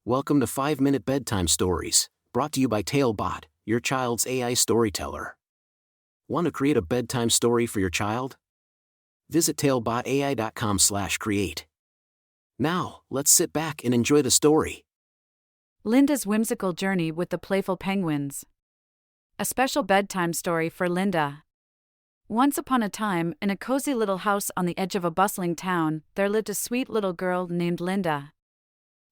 Welcome to 5-Minute Bedtime Stories, brought to you by TaleBot, your child's AI storyteller. Want to create a bedtime story for your child? Visit talebotai.com/create. Now, let's sit back and enjoy the story. Linda's Whimsical Journey with the Playful Penguins. A special bedtime story for Linda. Once upon a time, in a cozy little house on the edge of a bustling town, there lived a sweet little girl named Linda.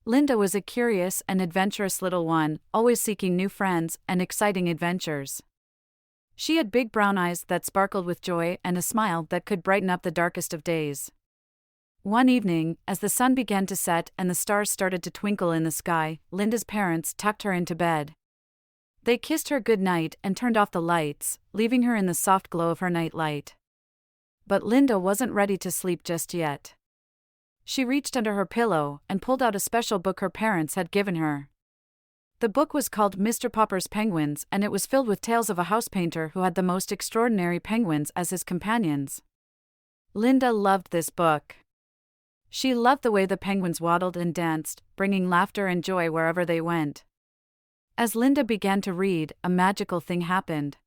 Linda was a curious and adventurous little one, always seeking new friends and exciting adventures. She had big brown eyes that sparkled with joy and a smile that could brighten up the darkest of days. One evening, as the sun began to set and the stars started to twinkle in the sky, Linda's parents tucked her into bed. They kissed her good night and turned off the lights, leaving her in the soft glow of her nightlight. But Linda wasn't ready to sleep just yet. She reached under her pillow and pulled out a special book her parents had given her. The book was called Mr. Popper's Penguins, and it was filled with tales of a house painter who had the most extraordinary penguins as his companions. Linda loved this book. She loved the way the penguins waddled and danced, bringing laughter and joy wherever they went. As Linda began to read, a magical thing happened.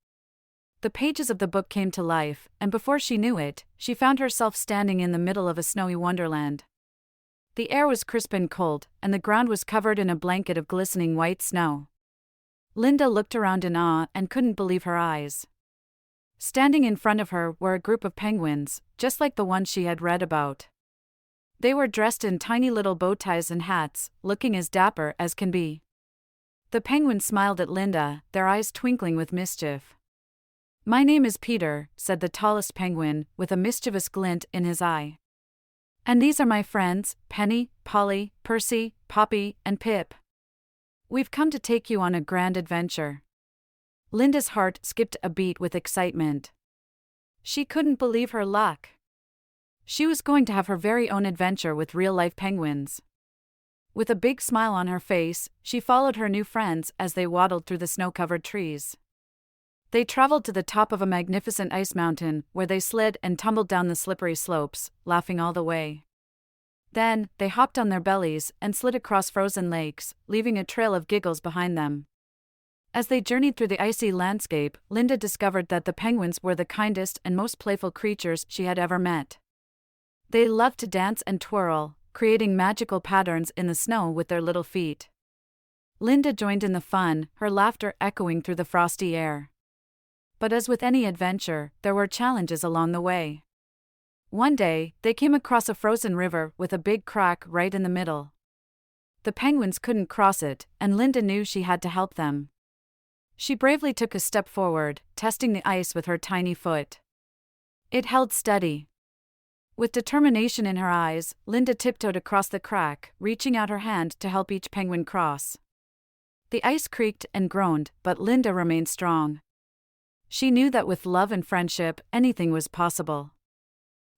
The pages of the book came to life, and before she knew it, she found herself standing in the middle of a snowy wonderland. The air was crisp and cold, and the ground was covered in a blanket of glistening white snow. Linda looked around in awe and couldn't believe her eyes. Standing in front of her were a group of penguins, just like the ones she had read about. They were dressed in tiny little bow ties and hats, looking as dapper as can be. The penguins smiled at Linda, their eyes twinkling with mischief. "My name is Peter," said the tallest penguin, with a mischievous glint in his eye. "And these are my friends, Penny, Polly, Percy, Poppy, and Pip. We've come to take you on a grand adventure." Linda's heart skipped a beat with excitement. She couldn't believe her luck. She was going to have her very own adventure with real-life penguins. With a big smile on her face, she followed her new friends as they waddled through the snow-covered trees. They traveled to the top of a magnificent ice mountain, where they slid and tumbled down the slippery slopes, laughing all the way. Then, they hopped on their bellies and slid across frozen lakes, leaving a trail of giggles behind them. As they journeyed through the icy landscape, Linda discovered that the penguins were the kindest and most playful creatures she had ever met. They loved to dance and twirl, creating magical patterns in the snow with their little feet. Linda joined in the fun, her laughter echoing through the frosty air. But as with any adventure, there were challenges along the way. One day, they came across a frozen river with a big crack right in the middle. The penguins couldn't cross it, and Linda knew she had to help them. She bravely took a step forward, testing the ice with her tiny foot. It held steady. With determination in her eyes, Linda tiptoed across the crack, reaching out her hand to help each penguin cross. The ice creaked and groaned, but Linda remained strong. She knew that with love and friendship, anything was possible.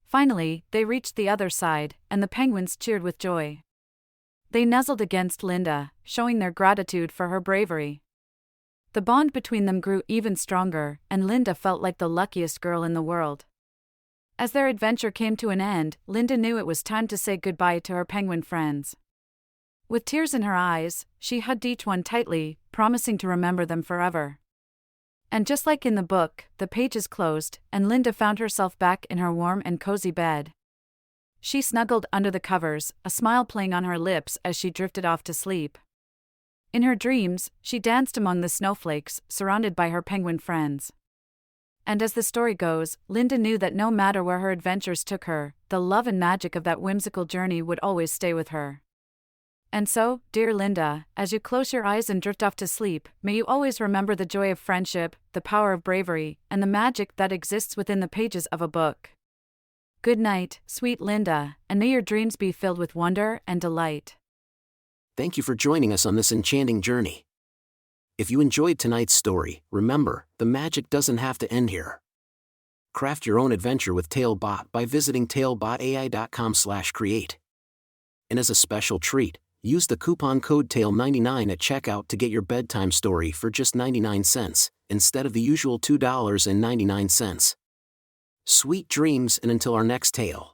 Finally, they reached the other side, and the penguins cheered with joy. They nuzzled against Linda, showing their gratitude for her bravery. The bond between them grew even stronger, and Linda felt like the luckiest girl in the world. As their adventure came to an end, Linda knew it was time to say goodbye to her penguin friends. With tears in her eyes, she hugged each one tightly, promising to remember them forever. And just like in the book, the pages closed, and Linda found herself back in her warm and cozy bed. She snuggled under the covers, a smile playing on her lips as she drifted off to sleep. In her dreams, she danced among the snowflakes, surrounded by her penguin friends. And as the story goes, Linda knew that no matter where her adventures took her, the love and magic of that whimsical journey would always stay with her. And so, dear Linda, as you close your eyes and drift off to sleep, may you always remember the joy of friendship, the power of bravery, and the magic that exists within the pages of a book. Good night, sweet Linda, and may your dreams be filled with wonder and delight. Thank you for joining us on this enchanting journey. If you enjoyed tonight's story, remember, the magic doesn't have to end here. Craft your own adventure with TaleBot by visiting talebotai.com/create. And as a special treat, use the coupon code TALE99 at checkout to get your bedtime story for just 99 cents, instead of the usual $2.99. Sweet dreams, and until our next tale.